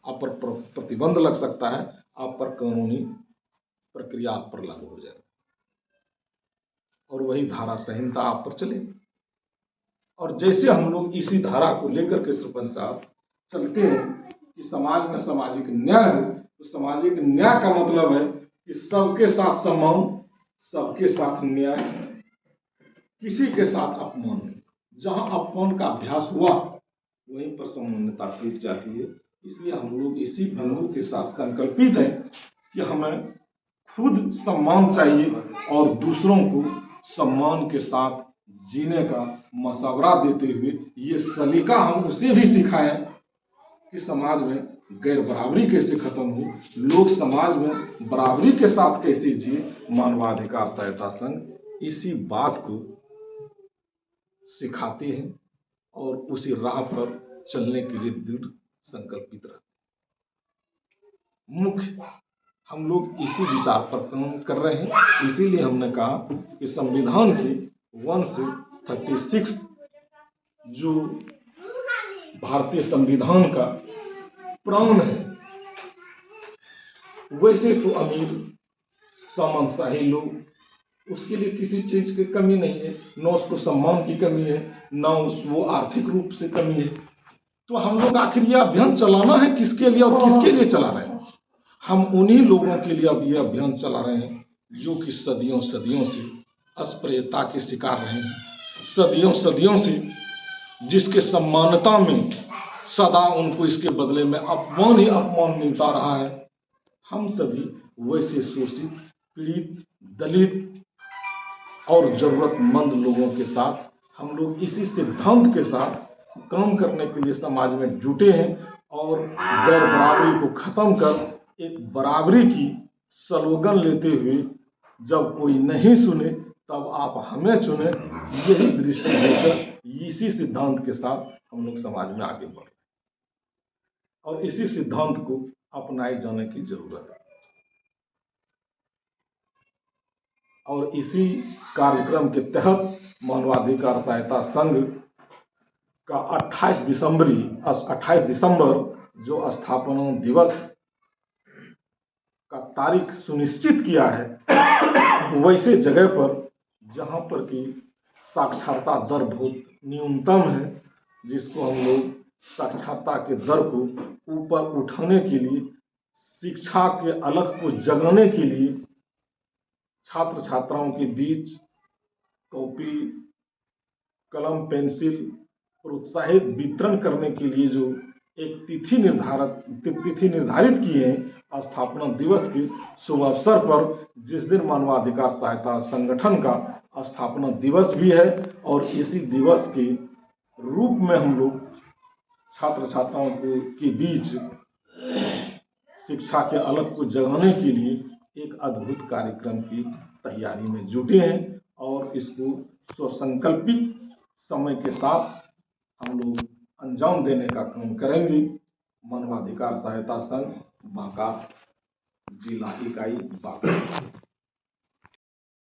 आप पर प्रतिबंध लग सकता है, आप पर कानूनी प्रक्रिया आप पर लागू हो जाएगी और वही धारा संहिता आप पर चलेगी। और जैसे हम लोग इसी धारा को लेकर के सरपंच साहब चलते हैं कि समाज में सामाजिक न्याय हो, तो सामाजिक न्याय का मतलब है कि सबके साथ सम्मान, सबके साथ न्याय, किसी के साथ अपमान नहीं। जहां अपमान का अभ्यास हुआ वहीं पर समानता टूट जाती है। इसलिए हम लोग इसी बिंदु के साथ संकल्पित हैं कि हमें खुद सम्मान चाहिए और दूसरों को सम्मान के साथ जीने का मशवरा देते हुए ये सलीका हम उसे भी सिखाएं कि समाज में गैर बराबरी कैसे खत्म हो, लोग समाज में बराबरी के साथ कैसे जिए। मानवाधिकार सहायता संघ इसी बात को सिखाते हैं और उसी राह पर चलने के लिए दृढ़ संकल्पित रहते हैं। मुख्य हम लोग इसी विचार पर काम कर रहे हैं। इसीलिए हमने कहा कि संविधान की 1 से 36 जो भारतीय संविधान का प्राण है, वैसे तो अमीर सामंतशाही लोग उसके लिए किसी चीज की कमी नहीं है, न उसको सम्मान की कमी है, न वो आर्थिक रूप से कमी है। तो हम लोग आखिर यह अभियान चलाना है किसके लिए और किसके लिए चला रहे हैं? हम उन्हीं लोगों के लिए अब यह अभियान चला रहे हैं जो कि सदियों सदियों से अस्पृश्यता के शिकार रहे हैं, सदियों सदियों से जिसके सम्मानता में सदा उनको इसके बदले में अपमान ही अपमान मिलता रहा है। हम सभी वैसे शोषित, पीड़ित, दलित और जरूरतमंद लोगों के साथ हम लोग इसी सिद्धांत के साथ काम करने के लिए समाज में जुटे हैं और गैर बराबरी को खत्म कर एक बराबरी की स्लोगन लेते हुए जब कोई नहीं सुने तब आप हमें चुने, यही दृष्टि लेकर इसी सिद्धांत के साथ हम लोग समाज में आगे बढ़ रहे हैं और इसी सिद्धांत को अपनाए जाने की जरूरत है। और इसी कार्यक्रम के तहत मानवाधिकार सहायता संघ का 28 दिसंबर जो स्थापना दिवस का तारीख सुनिश्चित किया है, वैसे जगह पर जहां पर कि साक्षरता दर बहुत न्यूनतम है, जिसको हम लोग साक्षरता के दर को ऊपर उठाने के लिए, शिक्षा के अलख को जगाने के लिए छात्र छात्राओं के बीच कॉपी, कलम, पेंसिल प्रोत्साहित वितरण करने के लिए जो एक तिथि निर्धारित की है स्थापना दिवस के शुभ अवसर पर, जिस दिन मानवाधिकार सहायता संगठन का स्थापना दिवस भी है। और इसी दिवस के रूप में हम लोग छात्र छात्राओं के बीच शिक्षा के अलख को जगाने के लिए एक अद्भुत कार्यक्रम की तैयारी में जुटे हैं और इसको स्वसंकल्पित समय के साथ हम लोग अंजाम देने का काम करेंगे। मानवाधिकार सहायता संघ बांका, जिला इकाई बांका।